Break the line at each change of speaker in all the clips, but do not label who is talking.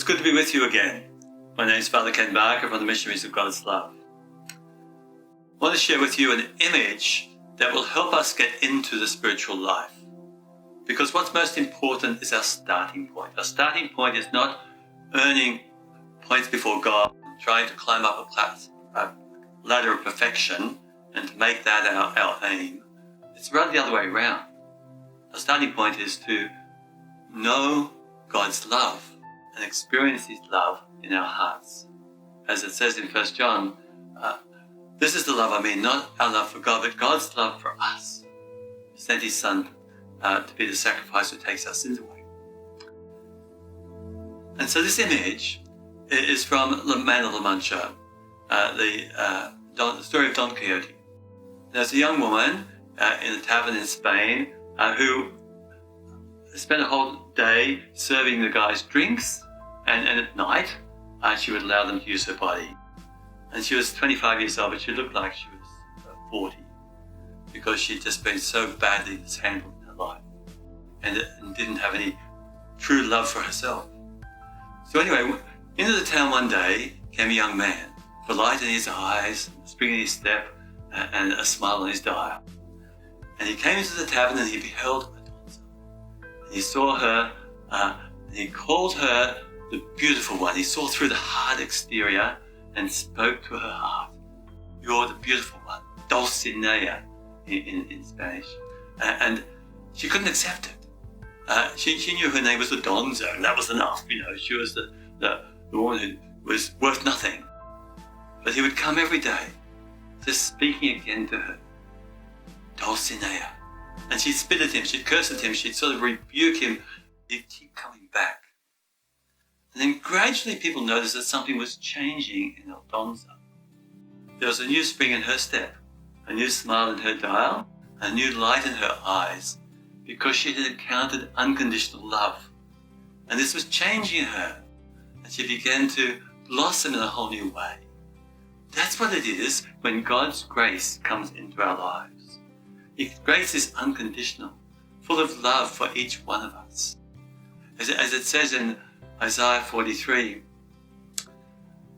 good to be with you again. My name is Father Ken Barker from the Missionaries of God's Love. I want to share with you an image that will help us get into the spiritual life. Because what's most important is our starting point. Our starting point is not earning points before God, trying to climb up a ladder of perfection and to make that our aim. It's rather the other way around. Our starting point is to know God's love and experience His love in our hearts. As it says in 1 John, this is the love I mean, not our love for God, but God's love for us. He sent His Son to be the sacrifice who takes our sins away. And so this image is from The Man of La Mancha, the story of Don Quixote. There's a young woman in a tavern in Spain who spent a whole day serving the guys drinks, and at night she would allow them to use her body. And she was 25 years old, but she looked like she was 40 because she'd just been so badly mishandled in her life and didn't have any true love for herself. So anyway, into the town one day came a young man, with a light in his eyes, a spring in his step, and a smile on his dial. And he came into the tavern and he beheld a dancer. And he saw her, and he called her the beautiful one. He saw through the hard exterior and spoke to her heart. You're the beautiful one, Dulcinea in Spanish. And she couldn't accept it. She knew her name was the Donza, and that was enough. She was the woman who was worth nothing. But he would come every day, just speaking again to her, Dulcinea. And she'd spit at him, she'd curse at him, she'd sort of rebuke him. He'd keep coming back. And then gradually people noticed that something was changing in Aldonza. There was a new spring in her step, a new smile in her dial, a new light in her eyes, because she had encountered unconditional love. And this was changing her, and she began to blossom in a whole new way. That's what it is when God's grace comes into our lives. His grace is unconditional, full of love for each one of us. As it says in Isaiah 43,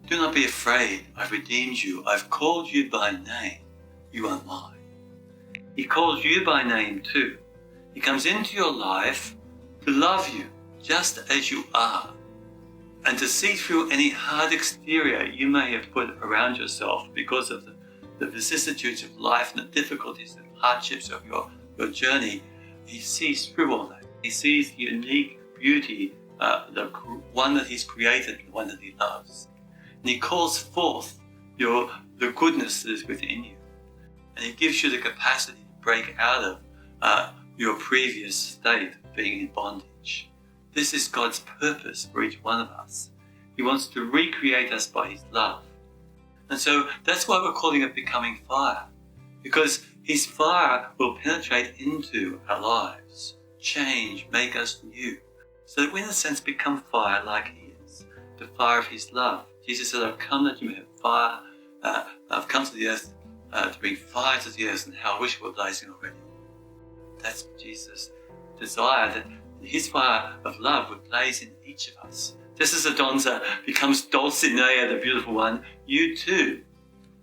do not be afraid, I've redeemed you, I've called you by name, you are mine. He calls you by name too. He comes into your life to love you just as you are, and to see through any hard exterior you may have put around yourself because of the vicissitudes of life and the difficulties and hardships of your journey. He sees through all that. He sees the unique beauty, the one that He's created, the one that He loves. And He calls forth the goodness that is within you. And He gives you the capacity to break out of your previous state of being in bondage. This is God's purpose for each one of us. He wants to recreate us by His love. And so that's why we're calling it becoming fire. Because His fire will penetrate into our lives, change, make us new. So that we in a sense become fire like He is, the fire of His love. Jesus said, I've come that you may have fire. I've come to the earth to bring fire to the earth, and how I wish it were blazing already. That's Jesus' desire, that His fire of love would blaze in each of us. Just as Adonza becomes Dulcinea, the beautiful one, you too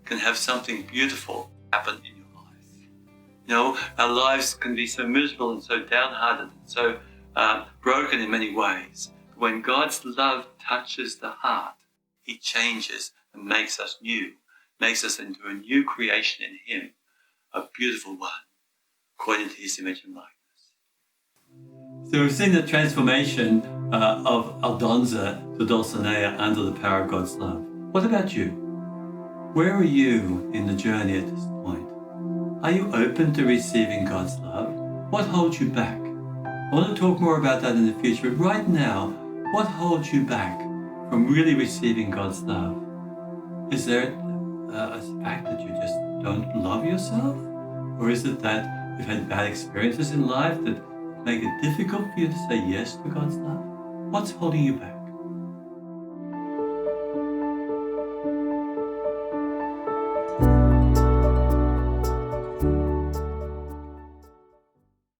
can have something beautiful happen in your life. Our lives can be so miserable and so downhearted and so broken in many ways. But when God's love touches the heart, He changes and makes us new, makes us into a new creation in Him, a beautiful one, according to His image and likeness. So we've seen the transformation of Aldonza to Dulcinea under the power of God's love. What about you? Where are you in the journey at this point? Are you open to receiving God's love? What holds you back? I want to talk more about that in the future, but right now, what holds you back from really receiving God's love? Is there a fact that you just don't love yourself? Or is it that you've had bad experiences in life that make it difficult for you to say yes to God's love? What's holding you back?